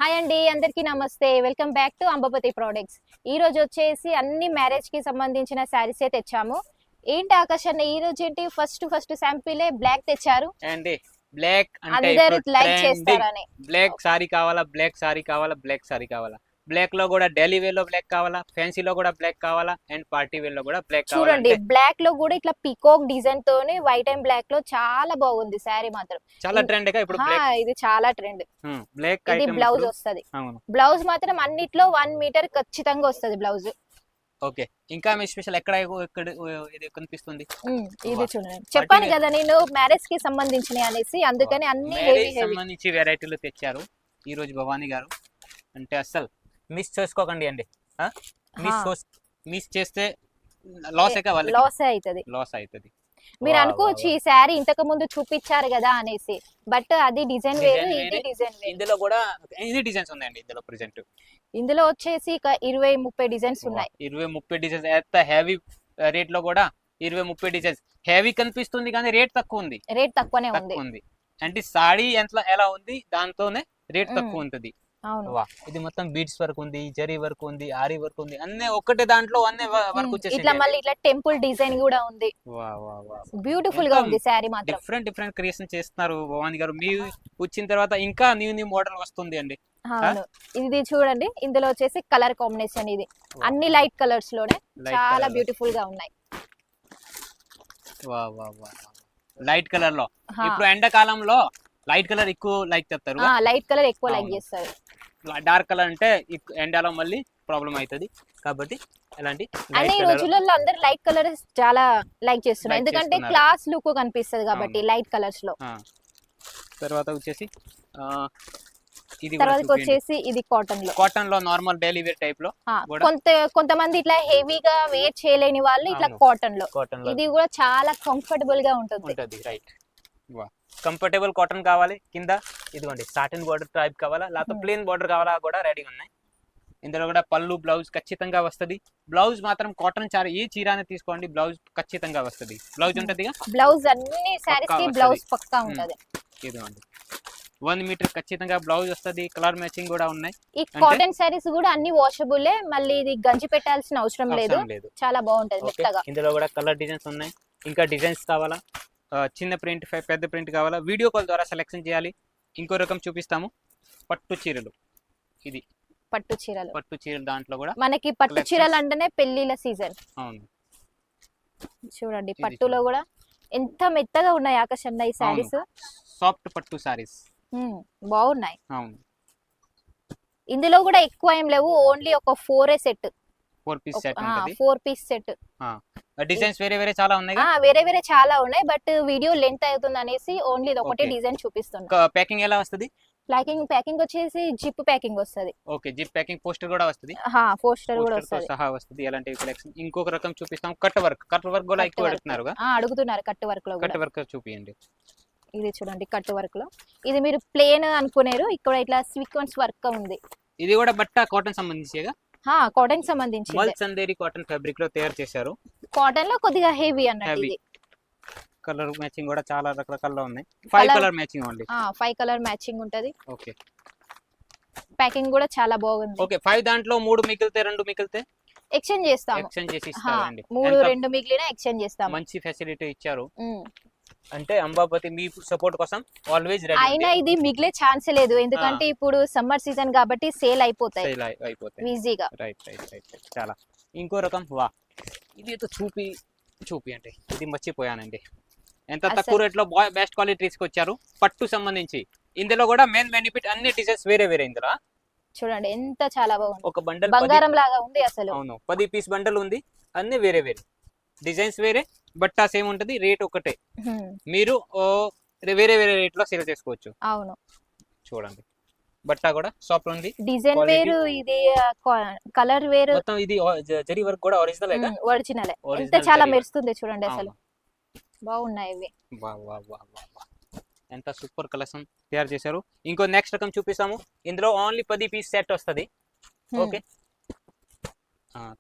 Hi అండి, అందరికీ నమస్తే. Welcome back to Ambapathi products. ఈ రోజు వచ్చేసి అన్ని మ్యారేజ్ కి సంబంధించిన శారీసే తెచ్చాము. ఏంటి ఆకర్షణ, ఈ రోజు ఏంటి ఫస్ట్ శాంపిలే బ్లాక్ తెచ్చారు అండి. బ్లాక్ అంటే అందరూ ఇప్పుడు లైక్ ట్రెండింగ్. చేస్తారని. బ్లాక్ సారీ కావాలా, బ్లాక్ సారీ కావాలా, బ్లాక్ సారీ కావాలా. బ్లాక్ లో కూడా డైలీ వేర్ లో బ్లాక్ కావాలా, ఫ్యాన్సీలో కూడా బ్లాక్ కావాలా, అండ్ పార్టీ వేర్ లో కూడా బ్లాక్ చూడండి, కావాలంటే బ్లాక్ లో కూడా ఇట్లా పీకాక్ డిజైన్ తోని వైట్ అండ్ బ్లాక్ లో చాలా బాగుంది శారీ మాత్రం. చాలా ట్రెండ్ గా ఇప్పుడు బ్లాక్. ఇది చాలా ట్రెండ్. బ్లాక్ ఇది ఐటమ్ బ్లౌజ్ ఇప్పుడు. వస్తది. అవును. బ్లౌజ్ మాత్రం అన్నిట్లో 1 మీటర్ ఖచ్చితంగా వస్తది బ్లౌజ్. ఓకే. ఇంకా మీ స్పెషల్ ఎక్కడ ఇది కనిపిస్తుంది? ఇది వా. చూడండి, చెప్పాను వాటి కదా నేను మ్యారేజ్ కి సంబంధించినవి అనేసి, అందుకని అన్ని హెవీ మ్యారేజ్ హెవీ. సంబంధించి వెరైటీలు తెచ్చారు ఈ రోజు భవానీ గారు. అంటే అస్సలు మిస్ చేసుకోకండి అండి. మిస్ చేస్తే లాస్ వాళ్ళకి లాస్ అవుతుంది. లాస్ అవుతుంది. మీరు అనుకోవచ్చు ఈ శారీ ఇంతకు ముందు చూపించారు కదా అనేసి, బట్ అది డిజైన్ వేరు, డిజైన్ ఇది వేరే. డిజైన్ వేరు. ఇందులో కూడా ఎన్ని డిజైన్స్ ఉన్నాయండి ఇందులో ప్రెసెంట్? ఇందులో వచ్చేసి 20-30 డిజైన్స్ ఉన్నాయి. 20-30 డిజైన్స్. ఎంత హెవీ రేట్ లో కూడా 20-30 డిజైన్స్. హెవీ కనిపిస్తుంది కానీ రేట్ తక్కువ ఉంది. రేట్ తక్కువనే ఉంది. తక్కువ ఉంది అంటే సాడీ ఎలా ఉంది దాంతోనే రేట్ తక్కువ ఉంటుంది. అవును. వా, ఇది మొత్తం బీడ్స్ వర్క్ ఉంది, జరీ వర్క్ ఉంది, ఆరి వర్క్ ఉంది, అన్ని ఒక్కటే దాంట్లో అన్ని వర్క్ వచ్చేసి ఇట్లా మళ్ళీ ఇట్లా టెంపుల్ డిజైన్ కూడా ఉంది. వా వా వా. బ్యూటిఫుల్ గా ఉంది శారీ మాత్రం. డిఫరెంట్ క్రియేషన్ చేస్తున్నారు భవానీ గారు. మీ వచ్చిన తర్వాత ఇంకా న్యూ మోడల్ వస్తుంది అండి. అవును. ఇది చూడండి, ఇందులో వచ్చేసి కలర్ కాంబినేషన్ ఇది అన్ని లైట్ కలర్స్ లోనే చాలా బ్యూటిఫుల్ గా ఉన్నాయి. వా వా వా. లైట్ కలర్ లో ఇప్పుడు ఎండాకాలంలో లైట్ కలర్ ఎక్కువ లైక్ చేస్తారు. లైట్ కలర్ ఎక్కువ లైక్ చేస్తారు. డార్క్ కలర్ అంటే ఎండాలో మళ్ళీ ప్రాబ్లం అవుతుంది కాబట్టి ఎలాంటి అనే ఈ రోజులలో అందరు లైట్ కలర్స్ చాలా లైక్ చేస్తున్నారు, ఎందుకంటే క్లాస్ లుక్ కనిపిస్తుంది కాబట్టి లైట్ కలర్స్ లో. తర్వాత వచ్చేసి ఇది వచ్చేసి ఇది కాటన్ లో నార్మల్ డైలీ వేర్ టైప్ లో. కొంతమంది ఇట్లా హెవీగా వేర్ చేయలేని వాళ్ళు ఇట్లా కాటన్ లో. ఇది కూడా చాలా కంఫర్టబుల్ గా ఉంటుంది. రైట్. కంఫర్టబుల్ కాటన్ కావాలి. కింద ఇదిగోండి సాటిన్ బార్డర్ టైప్ కావాలా, లేకపోతే ప్లేన్ బార్డర్ కావాలా కూడా రెడీగా ఉన్నాయి. ఇందులో కూడా పళ్ళు బ్లౌజ్ ఖచ్చితంగా వస్తుంది. బ్లౌజ్ మాత్రం కాటన్ ఏ చీరాని తీసుకోండి, బ్లౌజ్ ఖచ్చితంగా వస్తుంది. బ్లౌజ్ ఉంటది. బ్లౌజ్ అన్ని సారీస్ కి బ్లౌజ్ పక్కా ఉంటది. ఇదిగోండి 1 మీటర్ ఖచ్చితంగా బ్లౌజ్ వస్తుంది. కలర్ మ్యాచింగ్ కూడా ఉన్నాయి. ఈ కాటన్ సారీస్ కూడా అన్ని వాషబుల్. మళ్ళీ ఇది గంజి పెట్టాల్సిన అవసరం లేదు. చాలా బాగుంటది మెత్తగా. ఇందులో కూడా కలర్ డిజైన్స్ ఉన్నాయి. ఇంకా డిజైన్స్ కావాలా, చిన్న ప్రింట్ పెద్ద ప్రింట్ కావాలా, వీడియో కాల్ ద్వారా సెలెక్షన్ చేయాలి. ఇంకో రకం చూపిస్తాము, పట్టు చీరలు. ఇది పట్టు చీరలు దాంట్లో కూడా మనకి పట్టు చీరలు అంటేనే పెళ్లిల సీజన్. అవును. చూడండి పట్టులో కూడా ఎంత మెత్తగా ఉన్నాయి ఆకర్షణ ఈ సారీస్. సాఫ్ట్ పట్టు సారీస్ బాగున్నాయి. అవును. ఇందులో కూడా ఎక్కువ ఏం లేవు, ఓన్లీ ఒక 4 సెట్. 4 పీస్ సెట్ ఉంటది. 4 పీస్ సెట్. డిజైన్స్ వేరే చాలా ఉన్నాయి. వేరే చాలా ఉన్నాయి, బట్ వీడియో లెంత్ అవుతుంది అనేసి ఓన్లీ ఇది ఒకటే డిజైన్ చూపిస్తున్నా. ప్యాకింగ్ ఎలా వస్తది? ప్యాకింగ్ వచ్చేసి జిప్ ప్యాకింగ్ వస్తది. Okay, zip packing. పోస్టర్ కూడా వస్తది. పోస్టర్ కూడా వస్తది. సహా వస్తది. ఎలాంటి కలెక్షన్. ఇంకొక రకం చూపిస్తాం, కట్ వర్క్ కూడా ఎక్కువ అడుగుతున్నారు. కట్ వర్క్ లో కట్ వర్క్ చూపియండి. ఇది చూడండి కట్ వర్క్ లో. ఇది మీరు ప్లేన్ అనుకునేరు, ఇక్కడ ఇట్లా సీక్వెన్స్ వర్క్ ఉంది. ఇది కూడా బట్ట కాటన్ సంబంధించేగా. కాటన్ సంబంధించి మల్ చందేరి కాటన్ ఫ్యాబ్రిక్ లో తయారు చేశారు. కాటన్ లో కొద్దిగా హెవీ అన్నట్టు. ఇది కలర్ మ్యాచింగ్ కూడా చాలా రకరకాల్లో ఉన్నాయి. 5 colour matching only. 5 colour matching ఉంటది. ఓకే. ప్యాకింగ్ కూడా చాలా బాగుంది. ఓకే. 5 దాంట్లో 3 మిగిలితే 2 మిగిలితే ఎక్స్చేంజ్ చేస్తాము. ఎక్స్చేంజ్ చేసి ఇస్తారండి. 2 మిగిలినా ఎక్స్చేంజ్ చేస్తాము. మంచి ఫెసిలిటీ ఇచ్చారు. అంటే అంబాపతి మీ సపోర్ట్ కోసం ఆల్వేస్ రెడీ. అయినా ఇది మిగిలే ఛాన్స్ లేదు, ఎందుకంటే ఇప్పుడు సమ్మర్ సీజన్ కాబట్టి సేల్ అయిపోతాయి ఈజీగా. రైట్. చాలా. ఇంకో రకం. వా, ఇది చూపి అంటే ఇది మర్చిపోయానండి. ఎంత తక్కువ రేట్ లో బెస్ట్ క్వాలిటీ తీసుకొచ్చారు పట్టు సంబంధించి. ఇందులో కూడా మెయిన్ బెనిఫిట్ అన్ని డిజైన్స్ వేరే ఇందులో. చూడండి ఎంత చాలా బాగుంది. ఒక బండల్ బంగారం లాగా ఉంది అసలు. అవును, 10 పీస్ బండల్ ఉంది. అన్ని వేరే డిజైన్స్ వేరే, బట్టా సేమ్ ఉంటది, రేట్ ఒకటే. మీరు వేరే రేట్ లో సేల్ చేసుకోవచ్చు. అవును. చూడండి బట్టా కూడా సాఫ్ట్ ఉంది, డిజైన్ వేరు, ఇది కలర్ వేరు. మొత్తం ఇది జరీ వర్క్ కూడా ఒరిజినల్. ఎంత చాలా మెరుస్తుంది చూడండి అసలు. బాగున్నాయి ఇవి. ఎంత సూపర్ కలెక్షన్ తయారు చేశారు. ఇంకో నెక్స్ట్ రకం చూపిస్తాము. ఇందులో ఓన్లీ 10 పీస్ సెట్ వస్తుంది. ఓకే.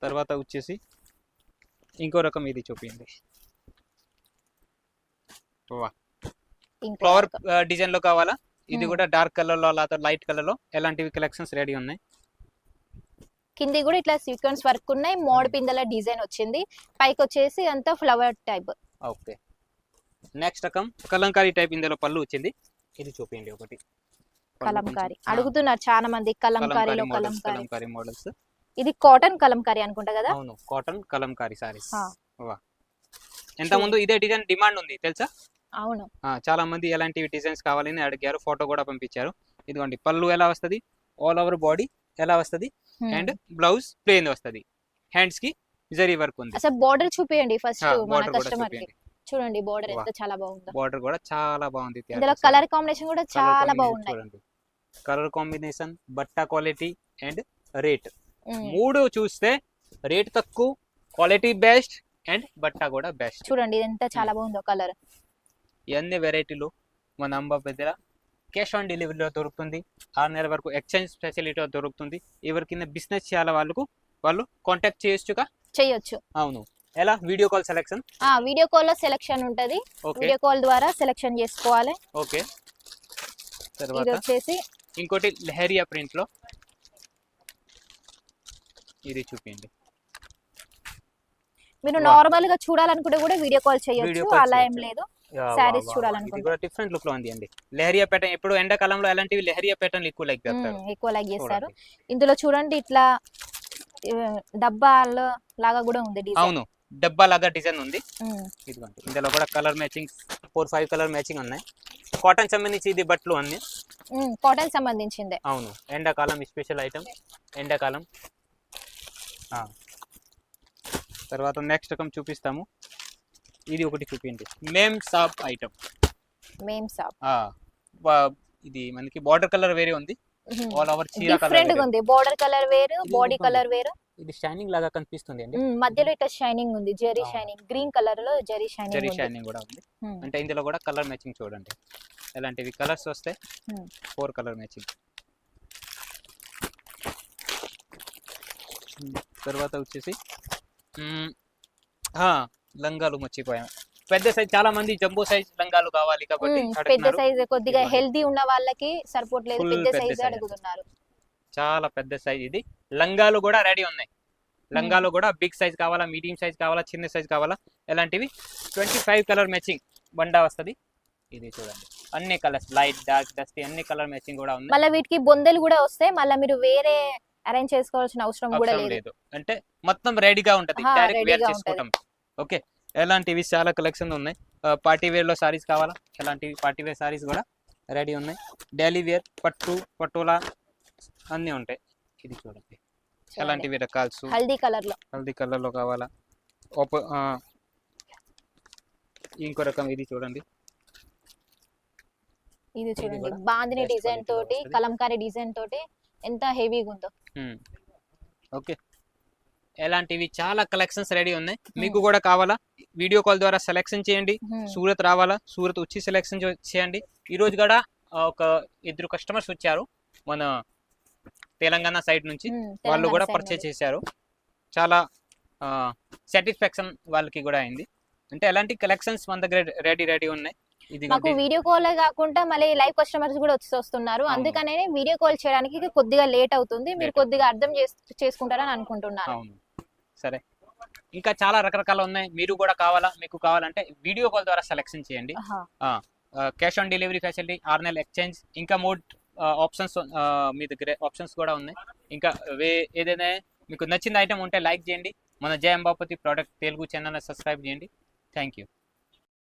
తర్వాత వచ్చేసి ఇంకో రకం ఇది చూపించండి. ఫ్లవర్ డిజైన్ లో కావాలా, ఇది కూడా డార్క్ కలర్ లో లేదా లైట్ కలర్ లో ఎలాంటివి కలెక్షన్స్ రెడీ ఉన్నాయి. కింది కూడా ఇట్లా సీక్వెన్స్ వర్క్ ఉన్నాయి, మోడ్ పిందల డిజైన్ వచ్చింది, పైకి వచ్చేసి అంతా ఫ్లవర్ టైప్. ఓకే, నెక్స్ట్ రకం కలంకారీ టైప్, ఇందులో పళ్ళు వచ్చింది. ఇది చూపించండి ఒకటి. కలంకారీ అడుగుతున్నారు చాలా మంది, కలంకారీలో కలంకారీ. కలంకారీ మోడల్స్. ఇది కాటన్ కలంకారీ అనుకుంటా కదా. అవును, కాటన్ కలంకారీ సారీస్. ఆ. వా, ఎంత ముందు ఇదే డిజైన్ డిమాండ్ ఉంది తెలుసా. అవును, చాలా మంది ఎలాంటి డిజైన్స్ కావాలని అడిగారు, ఫోటో కూడా పంపించారు. ఇదిగోండి పళ్ళు ఎలా వస్తది, ఆల్ ఓవర్ బాడీ ఎలా వస్తది, అండ్ బ్లౌజ్ ప్లెయిన్ వస్తది, హ్యాండ్స్ కి జరీ వర్క్ ఉంది. అసలు బోర్డర్ చూపియండి ఫస్ట్ మన బార్డర్ కూడా కస్టమర్ కి. చూపించండి. చూడండి బోర్డర్ వా. ఎంత చాలా బాగుందో. బార్డర్ కూడా చాలా బాగుంది. ఇందులో కలర్ కాంబినేషన్ కూడా చాలా బాగున్నాయి. చూడండి, కలర్ కాంబినేషన్, బట్ట క్వాలిటీ అండ్ రేట్, ఉమ్. మూడు చూస్తే రేట్ తక్కువ, క్వాలిటీ బెస్ట్ అండ్ బట్ట కూడా బెస్ట్. చూడండి ఇది ఎంత చాలా బాగుందో కలర్. ఇవన్నీ వెరైటీలు మన అంబాపేట క్యాష్ ఆన్ డెలివరీలో దొరుకుతుంది. 6 నెలల వరకు ఎక్స్చేంజ్ ఫెసిలిటీ దొరుకుతుంది. ఎవరికైనా బిజినెస్ చేయాలి వాళ్ళు కాంటాక్ట్ చేయొచ్చుగా. చేయొచ్చు. అవును, ఎలా video call selection. Video call లో సెలెక్షన్ ఉంటది, ఓకే వీడియో కాల్ ద్వారా సెలెక్షన్ చేసుకోవాలి. ఓకే, ఇది తర్వాత వచ్చేసి ఇంకోటి లెహరియా ప్రింట్ లో, ఇది చూపించండి. మీరు వా. నార్మల్ గా చూడాలనుకుంటే కూడా వీడియో కాల్ వీడియో చేయొచ్చు, కాల్ అలా ఏం చేయొచ్చు. లేదు. యా, వా, Sarees వా, వా. చూడాలనుకుంటే. ఇది కూడా డిఫరెంట్ లుక్ లో ఉంది అండి. లెహరియా ప్యాటర్న్, ఎప్పుడు ఎండాకాలంలో ఎలాంటివి లెహరియా ప్యాటర్న్ ఎక్కువ లైక్ చేస్తారు. ఎక్కువ లైక్ చేస్తారు. చూడండి. ఇందులో చూడండి ఇట్లా డబ్బాల లాగా కూడా ఉంది డిజైన్. అవును, డబ్బా లాగా డిజైన్ ఉంది. ఇదిగోండి, ఇందులో కూడా కలర్ మ్యాచింగ్ 4-5 కలర్ మ్యాచింగ్ ఉన్నాయి. కాటన్ సంబంధించి ఇది బట్టలు అన్ని. కాటన్ సంబంధించిందే. అవును, ఎండాకాలం స్పెషల్ ఐటమ్, ఎండాకాలం. తర్వాత నెక్స్ట్ రకం చూపిస్తాము. ఇది ఒకటి చూపించండి, మేమ్ సాబ్ ఐటమ్. మేం సాబ్ ఇది మనకి బార్డర్ కలర్ వేరే ఉంది, ఆల్ ఓవర్ చీర డిఫరెంట్ గా కలర్. ఉంది. బోర్డర్ కలర్ వేరు, ఇది బాడీ ఇదిగోండి. కలర్ వేరు. ఇది షైనింగ్ లాగా కనిపిస్తుంది అండి. మధ్యలో ఇట్లా షైనింగ్ ఉంది, జరీ అవును. షైనింగ్, గ్రీన్ కలర్ లో జరీ జరీ షైనింగ్ ఉంది. షైనింగ్ కూడా ఉంది. ఉమ్. అంటే ఇందులో కూడా కలర్ మ్యాచింగ్ చూడండి, ఎలాంటివి కలర్స్ వస్తాయి. ఉమ్. 4 కలర్ మ్యాచింగ్. తర్వాత వచ్చేసి లంగాలు మర్చిపోయాం. పెద్ద సైజ్, చాలా మంది జంబో సైజ్ లంగాలు కావాలి కాబట్టి పెద్ద అడుగుతున్నారు. సైజ్ కొద్దిగా ఇదిగోండి. హెల్దీ ఉన్న వాళ్ళకి సరిపోట్లేదు, Full పెద్ద పెద్ద సైజ్ size. అడుగుతున్నారు. చాలా పెద్ద సైజ్ ఇది. లంగాలు కూడా రెడీ ఉన్నాయి. లంగాలు కూడా బిగ్ సైజ్ కావాలా, మీడియం సైజ్ కావాలా, చిన్న సైజ్ కావాలా, ఎలాంటివి 25 కలర్ మ్యాచింగ్ బండా వస్తది. ఇది చూడండి, అన్ని కలర్స్, లైట్, డార్క్, డస్టీ, అన్ని కలర్ మ్యాచింగ్ కూడా ఉన్నాయి. మళ్ళీ వీటికి బొందెలు కూడా వస్తాయి, మళ్ళీ మీరు వేరే అరేంజ్ చేసుకోవాల్సిన అవసరం కూడా అవసరం లేదు. లేదు, అంటే మొత్తం రెడీగా ఉంటది, డైరెక్ట్ వేర్ రెడీగా చేసుకోవటం. ఓకే, ఎలాంటివి చాలా కలెక్షన్ ఉన్నాయి. పార్టీ వేర్ లో సారీస్ కావాలా, ఎలాంటివి పార్టీ వేర్ సారీస్ కూడా రెడీ ఉన్నాయి. డైలీ వేర్, పట్టులా అన్నీ ఉంటాయి. ఇది చూడండి, ఎలాంటివి రకాల్స్. హల్దీ కలర్ లో, హల్దీ కలర్ లో కావాలా. ఇంకో రకం ఇది చూడండి. ఇది చూడండి కూడా బాందిని best డిజైన్ quality లో తోటి, వస్తది. కలంకారీ డిజైన్ తోటి ఎంత హెవీగా ఉందో. ఓకే, ఎలాంటివి చాలా కలెక్షన్స్ రెడీ ఉన్నాయి. మీకు కూడా కావాలా, వీడియో కాల్ ద్వారా సెలెక్షన్ చేయండి. సూరత్ రావాలా, సూరత్ వచ్చి సెలెక్షన్ చేయండి. ఈ రోజు కూడా ఒక 2 కస్టమర్స్ వచ్చారు మన తెలంగాణ సైడ్ నుంచి, వాళ్ళు కూడా పర్చేజ్ చేశారు. చాలా సాటిస్ఫాక్షన్ వాళ్ళకి కూడా అయింది. అంటే ఎలాంటి కలెక్షన్స్ మన దగ్గర రెడీ ఉన్నాయి. ఇది మాకు వీడియో కాల్ కాకుండా మళ్ళీ లైవ్ కస్టమర్స్ కూడా వస్తున్నారు. అవును. అందుకనే వీడియో కాల్ చేయడానికి కొద్దిగా లేట్ అవుతుంది. మీరు Late. కొద్దిగా అర్థం చేసుకుంటారని అనుకుంటున్నాను. అవును, సరే. ఇంకా చాలా రకరకాలు ఉన్నాయి. మీరు కూడా కావాలా, మీకు కావాలంటే వీడియో కాల్ ద్వారా సెలెక్షన్ చేయండి. క్యాష్ ఆన్ డెలివరీ ఫెసిలిటీ, 6 నెలల ఎక్స్చేంజ్, ఇంకా మోడ్ ఆప్షన్స్ మీ దగ్గర ఆప్షన్స్ కూడా ఉన్నాయి. ఇంకా ఏదైనా మీకు నచ్చిన ఐటమ్ ఉంటే లైక్ చేయండి. మన జయ Ambapathi product Telugu channel subscribe చేయండి. Thank you.